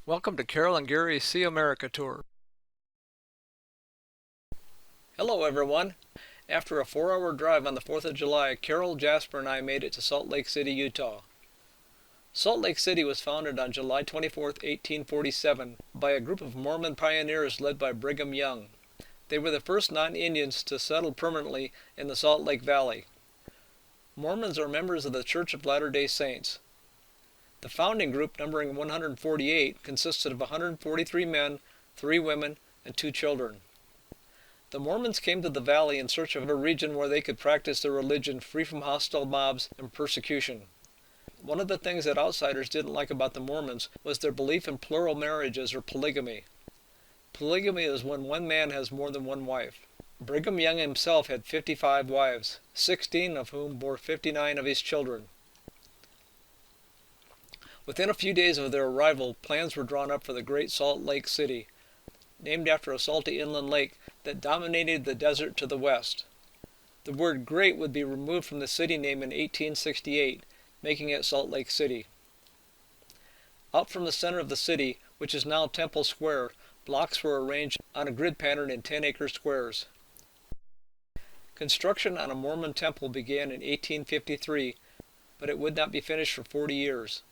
Welcome to Carol and Gary's See America Tour. Hello everyone! After a 4-hour drive on the 4th of July, Carol, Jasper, and I made it to Salt Lake City, Utah. Salt Lake City was founded on July 24, 1847, by a group of Mormon pioneers led by Brigham Young. They were the first non-Indians to settle permanently in the Salt Lake Valley. Mormons are members of the Church of Latter-day Saints. The founding group, numbering 148, consisted of 143 men, 3 women, and 2 children. The Mormons came to the valley in search of a region where they could practice their religion free from hostile mobs and persecution. One of the things that outsiders didn't like about the Mormons was their belief in plural marriages or polygamy. Polygamy is when one man has more than one wife. Brigham Young himself had 55 wives, 16 of whom bore 59 of his children. Within a few days of their arrival, plans were drawn up for the Great Salt Lake City, named after a salty inland lake that dominated the desert to the west. The word great would be removed from the city name in 1868, making it Salt Lake City. Out from the center of the city, which is now Temple Square, blocks were arranged on a grid pattern in 10-acre squares. Construction on a Mormon temple began in 1853, but it would not be finished for 40 years.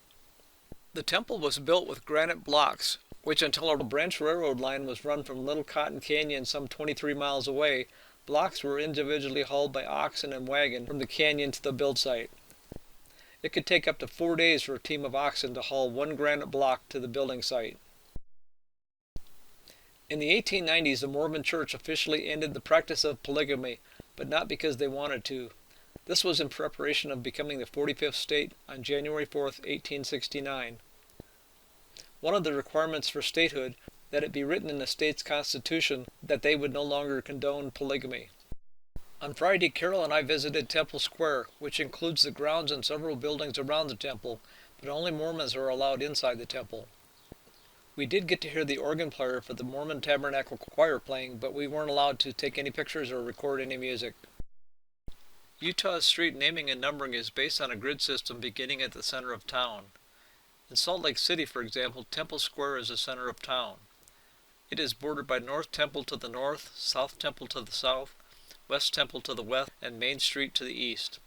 The temple was built with granite blocks, which until a branch railroad line was run from Little Cotton Canyon some 23 miles away, blocks were individually hauled by oxen and wagon from the canyon to the build site. It could take up to 4 days for a team of oxen to haul one granite block to the building site. In the 1890s, the Mormon Church officially ended the practice of polygamy, but not because they wanted to. This was in preparation of becoming the 45th state on January 4, 1869. One of the requirements for statehood that it be written in the state's constitution that they would no longer condone polygamy. On Friday, Carol and I visited Temple Square, which includes the grounds and several buildings around the temple, but only Mormons are allowed inside the temple. We did get to hear the organ player for the Mormon Tabernacle Choir playing, but we weren't allowed to take any pictures or record any music. Utah's street naming and numbering is based on a grid system beginning at the center of town. In Salt Lake City, for example, Temple Square is the center of town. It is bordered by North Temple to the north, South Temple to the south, West Temple to the west, and Main Street to the east.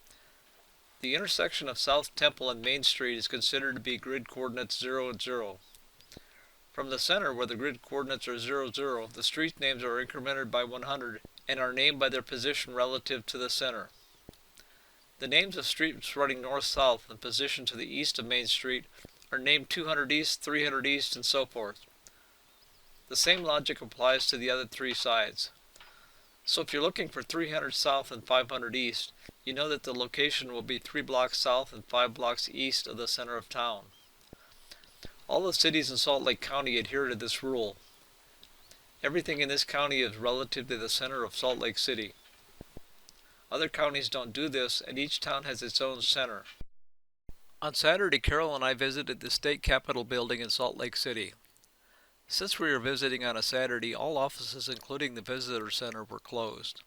The intersection of South Temple and Main Street is considered to be grid coordinates 0 and 0. From the center, where the grid coordinates are 0, 0, the street names are incremented by 100 and are named by their position relative to the center. The names of streets running north-south and positioned to the east of Main Street are named 200 East, 300 East, and so forth. The same logic applies to the other 3 sides. So if you're looking for 300 South and 500 East, you know that the location will be 3 blocks south and 5 blocks east of the center of town. All the cities in Salt Lake County adhere to this rule. Everything in this county is relative to the center of Salt Lake City. Other counties don't do this, and each town has its own center. On Saturday, Carol and I visited the State Capitol building in Salt Lake City. Since we were visiting on a Saturday, all offices, including the visitor center, were closed.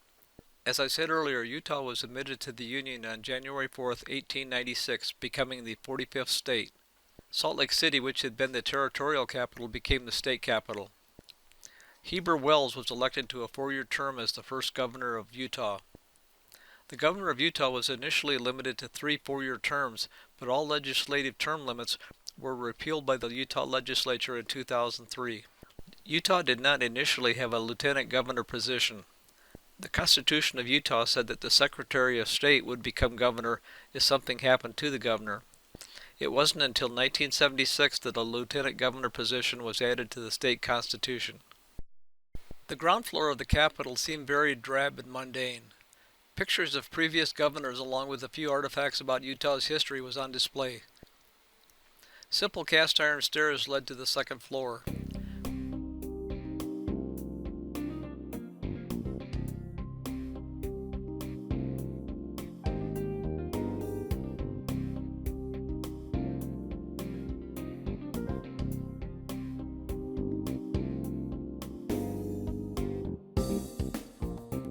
As I said earlier, Utah was admitted to the Union on January 4, 1896, becoming the 45th state. Salt Lake City, which had been the territorial capital, became the state capital. Heber Wells was elected to a 4-year term as the first governor of Utah. The governor of Utah was initially limited to 3 4-year terms, but all legislative term limits were repealed by the Utah legislature in 2003. Utah did not initially have a lieutenant governor position. The Constitution of Utah said that the Secretary of State would become governor if something happened to the governor. It wasn't until 1976 that a lieutenant governor position was added to the state constitution. The ground floor of the Capitol seemed very drab and mundane. Pictures of previous governors along with a few artifacts about Utah's history was on display. Simple cast iron stairs led to the second floor.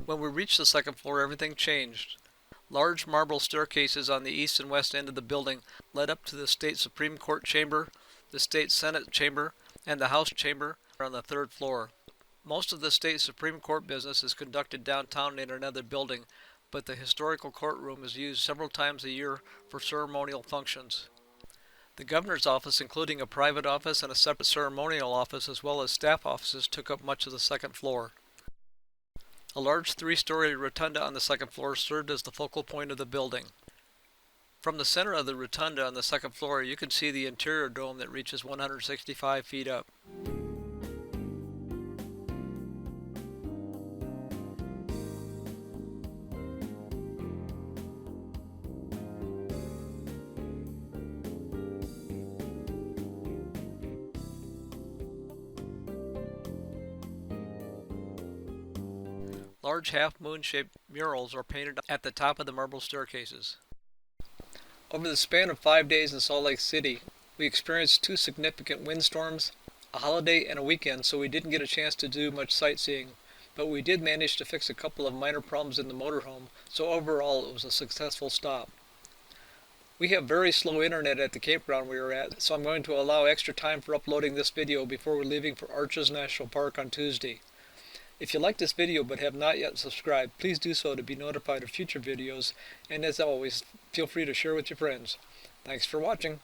When we reached the second floor, everything changed. Large marble staircases on the east and west end of the building led up to the State Supreme Court chamber, the State Senate chamber, and the House Chamber on the third floor. Most of the state Supreme Court business is conducted downtown in another building, but the historical courtroom is used several times a year for ceremonial functions. The governor's office, including a private office and a separate ceremonial office as well as staff offices, took up much of the second floor. A large three-story rotunda on the second floor served as the focal point of the building. From the center of the rotunda on the second floor, you can see the interior dome that reaches 165 feet up. Large half-moon-shaped murals are painted at the top of the marble staircases. Over the span of 5 days in Salt Lake City, we experienced 2 significant windstorms, a holiday, and a weekend, so we didn't get a chance to do much sightseeing, but we did manage to fix a couple of minor problems in the motorhome, so overall it was a successful stop. We have very slow internet at the campground we were at, so I'm going to allow extra time for uploading this video before we're leaving for Arches National Park on Tuesday. If you like this video but have not yet subscribed, please do so to be notified of future videos, and as always, feel free to share with your friends. Thanks for watching.